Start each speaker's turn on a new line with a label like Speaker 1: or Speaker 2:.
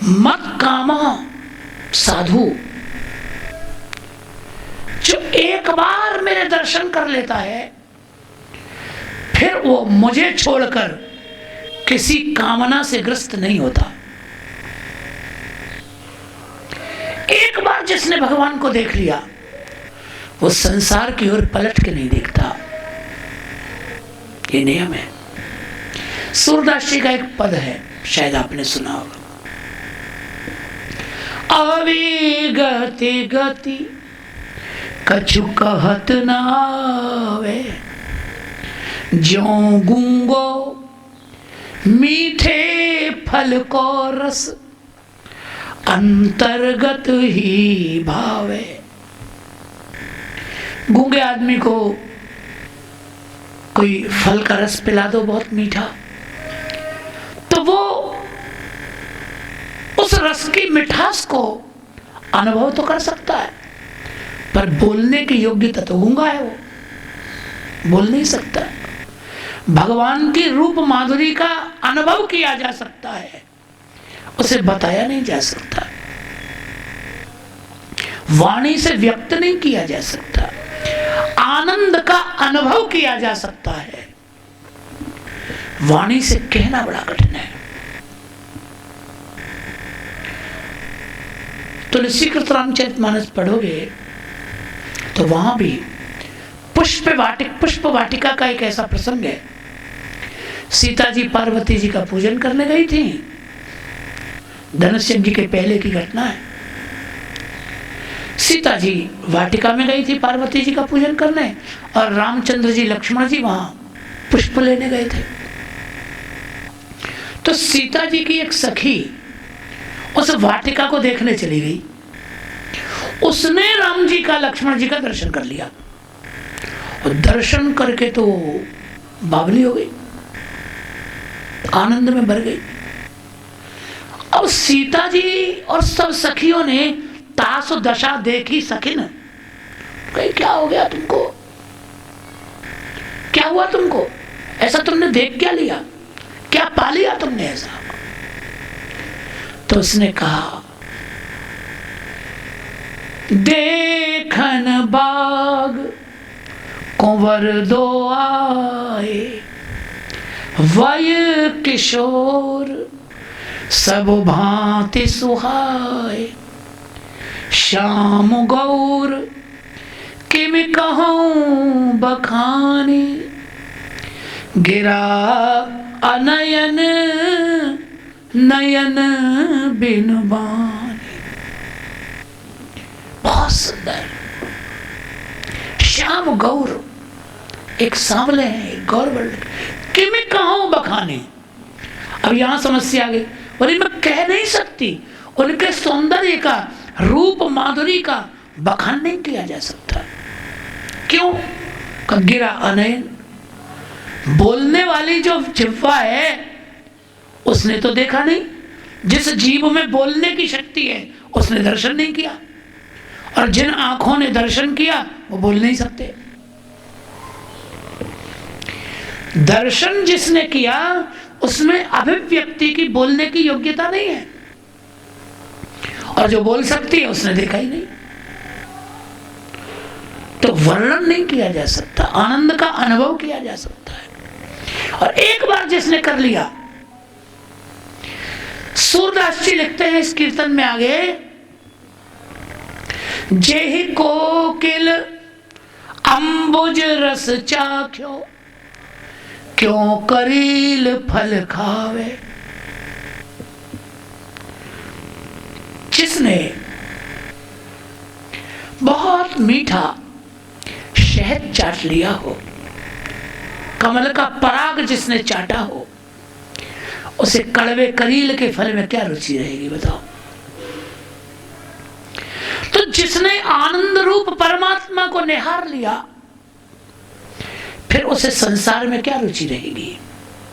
Speaker 1: मत कामा साधु, जो एक बार मेरे दर्शन कर लेता है फिर वो मुझे छोड़कर किसी कामना से ग्रस्त नहीं होता। एक बार जिसने भगवान को देख लिया वो संसार की ओर पलट के नहीं देखता। ये नियम है। सूरदास जी का एक पद है, शायद आपने सुना होगा। अविगति गति कछु कहत न आवे, ज्यों गूंगो मीठे फल को रस अंतर्गत ही भावे। गूंगे आदमी को कोई फल का रस पिला दो बहुत मीठा, तो वो उस रस की मिठास को अनुभव तो कर सकता है, पर बोलने की योग्यता तो गूंगा है, वो बोल नहीं सकता। भगवान की रूप माधुरी का अनुभव किया जा सकता है, उसे बताया नहीं जा सकता, वाणी से व्यक्त नहीं किया जा सकता, आनंद का अनुभव किया जा सकता है, वाणी से कहना बड़ा कठिन है। तुलसीकृत रामचरितमानस पढ़ोगे तो वहां भी पुष्प वाटिका का एक ऐसा प्रसंग है। सीता जी पार्वती जी का पूजन करने गई थी, धनुष यज्ञ के पहले की घटना है। सीता जी वाटिका में गई थी पार्वती जी का पूजन करने, और रामचंद्र जी लक्ष्मण जी वहां पुष्प लेने गए थे। तो सीता जी की एक सखी उस वाटिका को देखने चली गई, उसने राम जी का लक्ष्मण जी का दर्शन कर लिया, और दर्शन करके तो बावली हो गई, आनंद में भर गई। अब सीता जी और सब सखियों ने तासु दशा देखी सखिन, कही क्या हो गया तुमको, क्या हुआ तुमको, ऐसा तुमने देख क्या लिया, क्या पा लिया तुमने ऐसा। तो उसने कहा देखन बाग कुंवर दो आए, वय किशोर सब भांति सुहाए, श्याम गौर किम कहूं बखानी, गिरा अनयन नयन बिन बानी। बहुत सुंदर। श्याम गौर, एक सांवले हैं, एक गौर वर्णन, कि मैं कहूं बखाने। अब यहां समस्या आ गई, बोले मैं कह नहीं सकती, उनके सौंदर्य का, रूप माधुरी का बखान नहीं किया जा सकता। क्यों? गिरा अनयन, बोलने वाली जो जिह्वा है उसने तो देखा नहीं, जिस जीव में बोलने की शक्ति है उसने दर्शन नहीं किया, और जिन आंखों ने दर्शन किया वो बोल नहीं सकते। दर्शन जिसने किया उसमें अभिव्यक्ति की, बोलने की योग्यता नहीं है, और जो बोल सकती है उसने देखा ही नहीं, तो वर्णन नहीं किया जा सकता, आनंद का अनुभव किया जा सकता है। और एक बार जिसने कर लिया, सूरदास जी लिखते हैं इस कीर्तन में आगे, जेहि कोकिल अंबुज रस चाख्यो, क्यों करील फल खावे। जिसने बहुत मीठा शहद चाट लिया हो, कमल का पराग जिसने चाटा हो, उसे कड़वे करील के फल में क्या रुचि रहेगी बताओ। तो जिसने आनंद रूप परमात्मा को निहार लिया, फिर उसे संसार में क्या रुचि रहेगी।